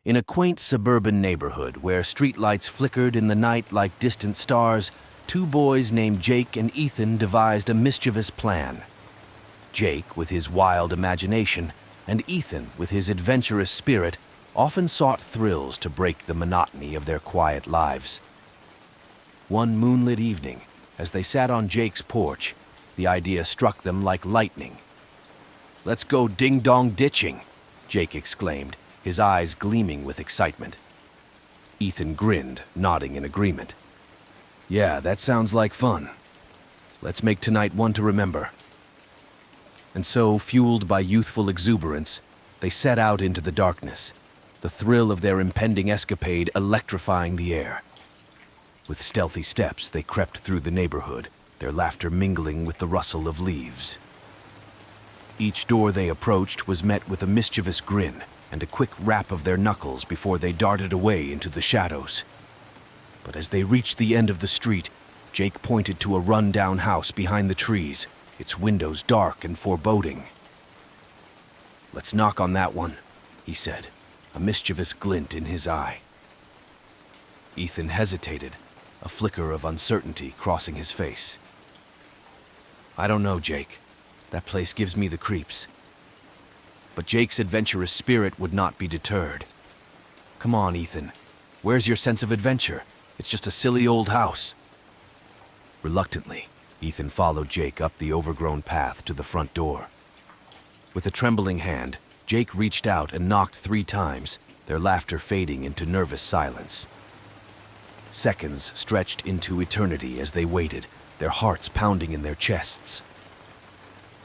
In a quaint suburban neighborhood where streetlights flickered in the night like distant stars, two boys named Jake and Ethan devised a mischievous plan. Jake, with his wild imagination, and Ethan, with his adventurous spirit, often sought thrills to break the monotony of their quiet lives. One moonlit evening, as they sat on Jake's porch, the idea struck them like lightning. "Let's go ding-dong ditching," Jake exclaimed, his eyes gleaming with excitement. Ethan grinned, nodding in agreement. "Yeah, that sounds like fun. Let's make tonight one to remember." And so, fueled by youthful exuberance, they set out into the darkness, the thrill of their impending escapade electrifying the air. With stealthy steps, they crept through the neighborhood, their laughter mingling with the rustle of leaves. Each door they approached was met with a mischievous grin and a quick rap of their knuckles before they darted away into the shadows. But as they reached the end of the street, Jake pointed to a run-down house behind the trees, its windows dark and foreboding. "Let's knock on that one," he said, a mischievous glint in his eye. Ethan hesitated, a flicker of uncertainty crossing his face. "I don't know, Jake. That place gives me the creeps." But Jake's adventurous spirit would not be deterred. "Come on, Ethan. Where's your sense of adventure? It's just a silly old house." Reluctantly, Ethan followed Jake up the overgrown path to the front door. With a trembling hand, Jake reached out and knocked 3 times, their laughter fading into nervous silence. Seconds stretched into eternity as they waited, their hearts pounding in their chests.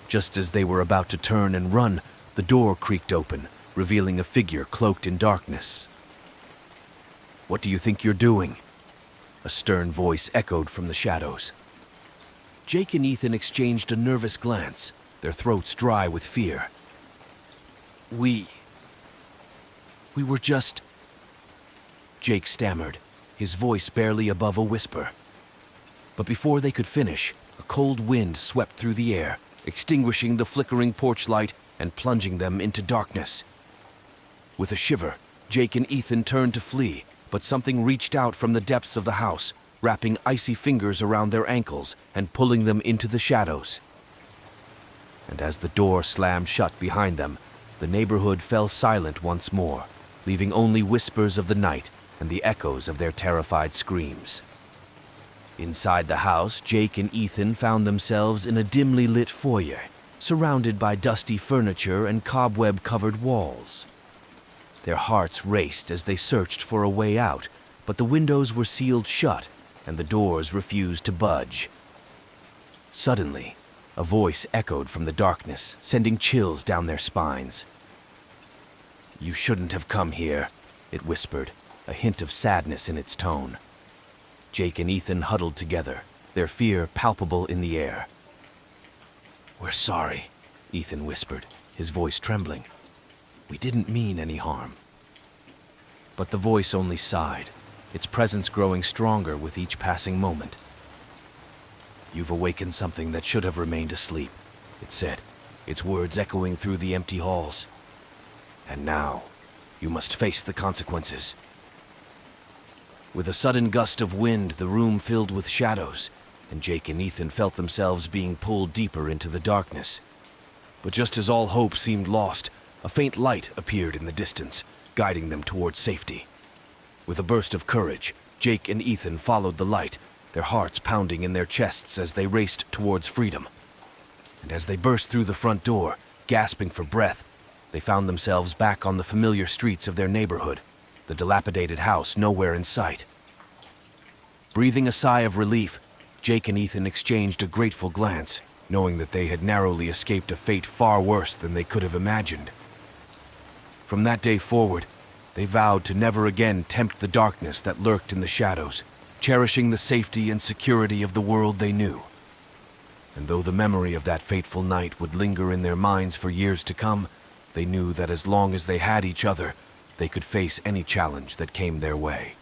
Just as they were about to turn and run, the door creaked open, revealing a figure cloaked in darkness. "What do you think you're doing?" A stern voice echoed from the shadows. Jake and Ethan exchanged a nervous glance, their throats dry with fear. We were just..." Jake stammered, his voice barely above a whisper. But before they could finish, a cold wind swept through the air, extinguishing the flickering porch light and plunging them into darkness. With a shiver, Jake and Ethan turned to flee, but something reached out from the depths of the house, wrapping icy fingers around their ankles and pulling them into the shadows. And as the door slammed shut behind them, the neighborhood fell silent once more, leaving only whispers of the night and the echoes of their terrified screams. Inside the house, Jake and Ethan found themselves in a dimly lit foyer, surrounded by dusty furniture and cobweb-covered walls. Their hearts raced as they searched for a way out, but the windows were sealed shut and the doors refused to budge. Suddenly, a voice echoed from the darkness, sending chills down their spines. "You shouldn't have come here," it whispered, a hint of sadness in its tone. Jake and Ethan huddled together, their fear palpable in the air. "We're sorry," Ethan whispered, his voice trembling. "We didn't mean any harm." But the voice only sighed, its presence growing stronger with each passing moment. "You've awakened something that should have remained asleep," it said, its words echoing through the empty halls. "And now, you must face the consequences." With a sudden gust of wind, the room filled with shadows, and Jake and Ethan felt themselves being pulled deeper into the darkness. But just as all hope seemed lost, a faint light appeared in the distance, guiding them towards safety. With a burst of courage, Jake and Ethan followed the light, their hearts pounding in their chests as they raced towards freedom. And as they burst through the front door, gasping for breath, they found themselves back on the familiar streets of their neighborhood, the dilapidated house nowhere in sight. Breathing a sigh of relief, Jake and Ethan exchanged a grateful glance, knowing that they had narrowly escaped a fate far worse than they could have imagined. From that day forward, they vowed to never again tempt the darkness that lurked in the shadows, cherishing the safety and security of the world they knew. And though the memory of that fateful night would linger in their minds for years to come, they knew that as long as they had each other, they could face any challenge that came their way.